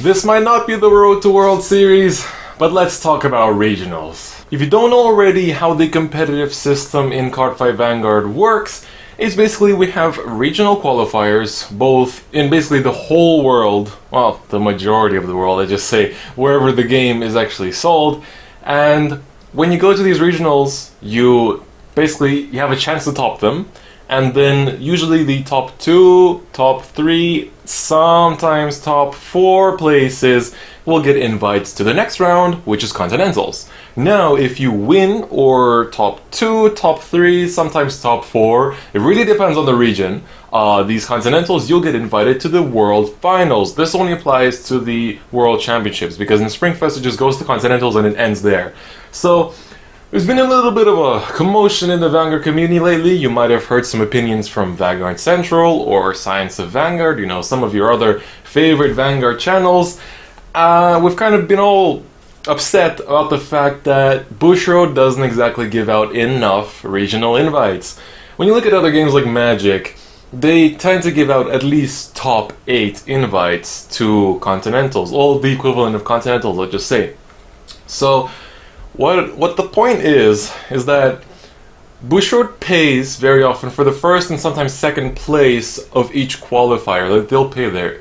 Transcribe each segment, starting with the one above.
This might not be the Road to World Series, but let's talk about regionals. If you don't know already how the competitive system in Cardfight Vanguard works, it's basically we have regional qualifiers, both in basically the whole world, well, the majority of the world, I just say, wherever the game is actually sold, and when you go to these regionals, you have a chance to top them, and then usually the top 2, top 3, sometimes top 4 places will get invites to the next round, which is Continentals. Now, if you win, or top 2, top 3, sometimes top 4, it really depends on the region, these Continentals, you'll get invited to the World Finals. This only applies to the World Championships, because in Springfest it just goes to Continentals and it ends there. So, there's been a little bit of a commotion in the Vanguard community lately. You might have heard some opinions from Vanguard Central or Science of Vanguard, you know, some of your other favorite Vanguard channels. We've kind of been all upset about the fact that Bushiroad doesn't exactly give out enough regional invites. When you look at other games like Magic, they tend to give out at least top 8 invites to Continentals, all the equivalent of Continentals, let's just say. So, what the point is that Bushiroad pays very often for the first and sometimes second place of each qualifier. They'll pay their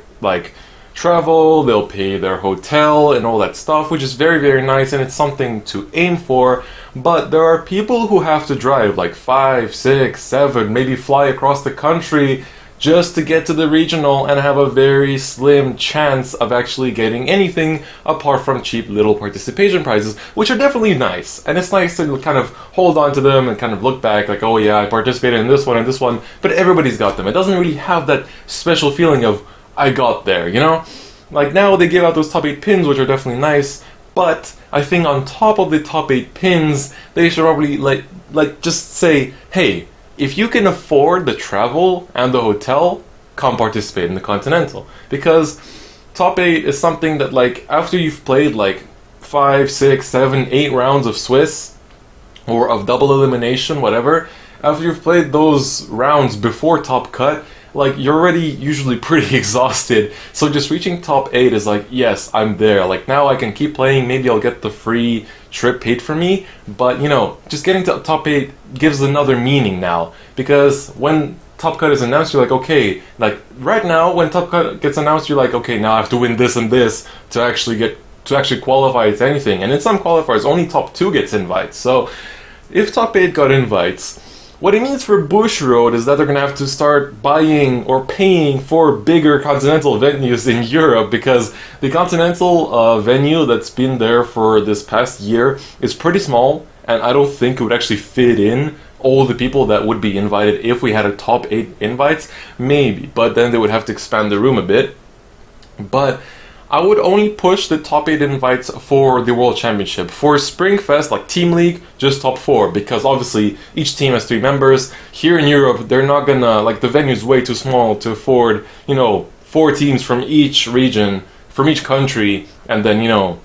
travel, they'll pay their hotel and all that stuff, which is very, very nice, and it's something to aim for. But there are people who have to drive like 5, 6, 7, maybe fly across the country just to get to the regional and have a very slim chance of actually getting anything apart from cheap little participation prizes, which are definitely nice. And it's nice to kind of hold on to them and kind of look back like, oh yeah, I participated in this one and this one, but everybody's got them. It doesn't really have that special feeling of, I got there, you know? Like now they give out those top 8 pins, which are definitely nice, but I think on top of the top 8 pins, they should probably like just say, hey, if you can afford the travel and the hotel, come participate in the Continental. Because top 8 is something that, like, after you've played like 5, 6, 7, 8 rounds of Swiss, or of double elimination, whatever, after you've played those rounds before top cut, like, you're already usually pretty exhausted. So just reaching top 8 is like, yes, I'm there. Like, now I can keep playing, maybe I'll get the free trip paid for me, but, you know, just getting to top 8 gives another meaning now. Because when top cut is announced, you're like, okay, like, right now, when top cut gets announced, you're like, okay, now I have to win this and this to actually qualify to anything. And in some qualifiers, only top 2 gets invites. So, if top 8 got invites, what it means for Bushiroad is that they're going to have to start buying or paying for bigger Continental venues in Europe, because the Continental venue that's been there for this past year is pretty small, and I don't think it would actually fit in all the people that would be invited if we had a top 8 invites. Maybe, but then they would have to expand the room a bit. But I would only push the top 8 invites for the World Championship. For Springfest, like Team League, just top 4, because obviously each team has 3 members. Here in Europe, they're not gonna, like, the venue's way too small to afford, you know, 4 teams from each region, from each country, and then, you know,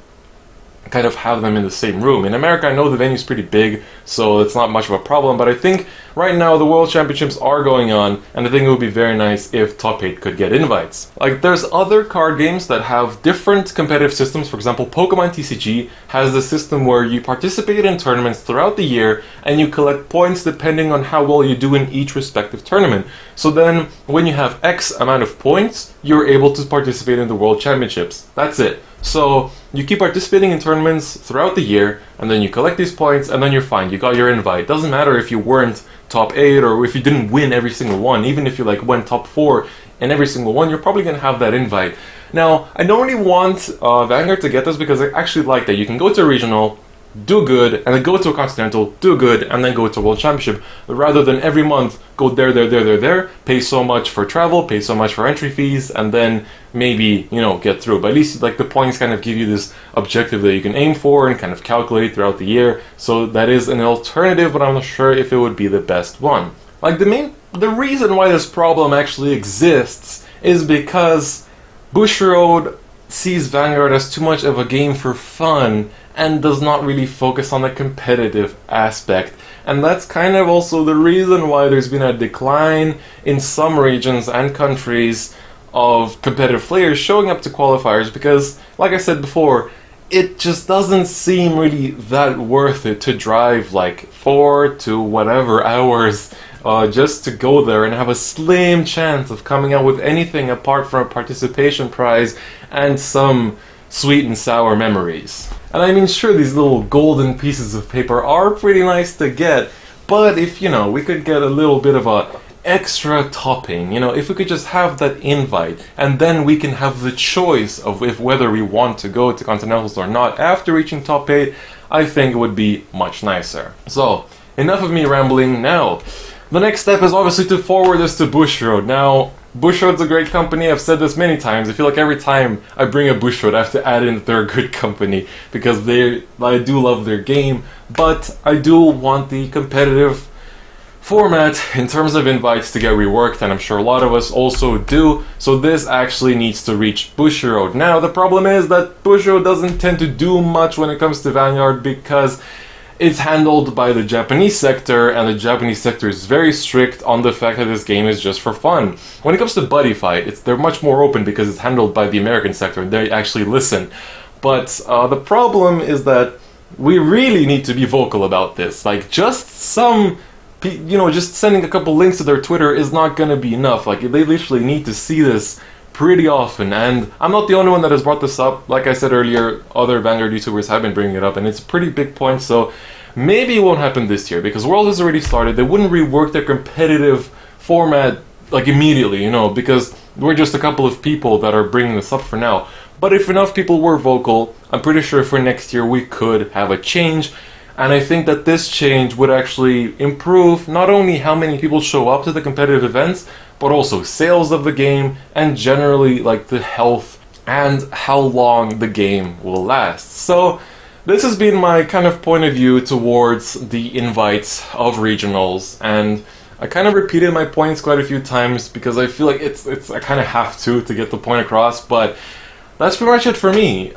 kind of have them in the same room. In America, I know the venue's pretty big, so it's not much of a problem, but I think right now the World Championships are going on, and I think it would be very nice if top 8 could get invites. Like, there's other card games that have different competitive systems. For example, Pokemon TCG has the system where you participate in tournaments throughout the year, and you collect points depending on how well you do in each respective tournament. So then, when you have X amount of points, you're able to participate in the World Championships. That's it. So, you keep participating in tournaments throughout the year, and then you collect these points, and then you're fine. You got your invite. Doesn't matter if you weren't top 8 or if you didn't win every single one. Even if you like went top 4 in every single one, you're probably going to have that invite. Now, I don't really want Vanguard to get this, because I actually like that you can go to a regional, do good, and then go to a Continental, do good, and then go to a World Championship, rather than every month go there, pay so much for travel, pay so much for entry fees, and then maybe, you know, get through. But at least, like, the points kind of give you this objective that you can aim for and kind of calculate throughout the year. So that is an alternative, but I'm not sure if it would be the best one. Like, the reason why this problem actually exists is because Bushiroad sees Vanguard as too much of a game for fun and does not really focus on the competitive aspect. And that's kind of also the reason why there's been a decline in some regions and countries of competitive players showing up to qualifiers because, like I said before, it just doesn't seem really that worth it to drive like 4 to whatever hours just to go there and have a slim chance of coming out with anything apart from a participation prize and some sweet and sour memories. And I mean, sure, these little golden pieces of paper are pretty nice to get, but if, you know, we could get a little bit of a extra topping, you know, if we could just have that invite, and then we can have the choice of whether we want to go to Continentals or not after reaching top 8, I think it would be much nicer. So, enough of me rambling now. The next step is obviously to forward this to Bushiroad. Now, Bushiroad's a great company, I've said this many times. I feel like every time I bring a Bushiroad I have to add in that they're a good company, because I do love their game, but I do want the competitive format in terms of invites to get reworked, and I'm sure a lot of us also do, so this actually needs to reach Bushiroad. Now, the problem is that Bushiroad doesn't tend to do much when it comes to Vanguard because it's handled by the Japanese sector, and the Japanese sector is very strict on the fact that this game is just for fun. When it comes to DifferentFight, they're much more open because it's handled by the American sector, and they actually listen. But the problem is that we really need to be vocal about this. Like, just just sending a couple links to their Twitter is not gonna be enough. Like, they literally need to see this pretty often, and I'm not the only one that has brought this up. Like I said earlier, other Vanguard YouTubers have been bringing it up, and it's a pretty big point, so maybe it won't happen this year, because World has already started. They wouldn't rework their competitive format, like, immediately, you know, because we're just a couple of people that are bringing this up for now. But if enough people were vocal, I'm pretty sure for next year we could have a change, and I think that this change would actually improve not only how many people show up to the competitive events, but also sales of the game, and generally like the health and how long the game will last. So this has been my kind of point of view towards the invites of regionals, and I kind of repeated my points quite a few times because I feel like I kind of have to get the point across, but that's pretty much it for me.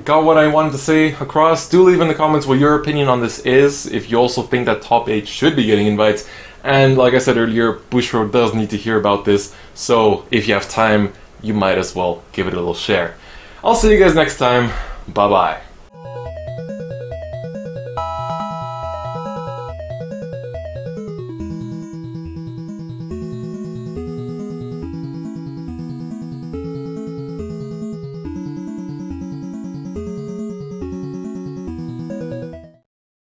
Got what I wanted to say across. Do leave in the comments what your opinion on this is, if you also think that top 8 should be getting invites. And like I said earlier, Bushiroad does need to hear about this, so if you have time, you might as well give it a little share. I'll see you guys next time. Bye bye.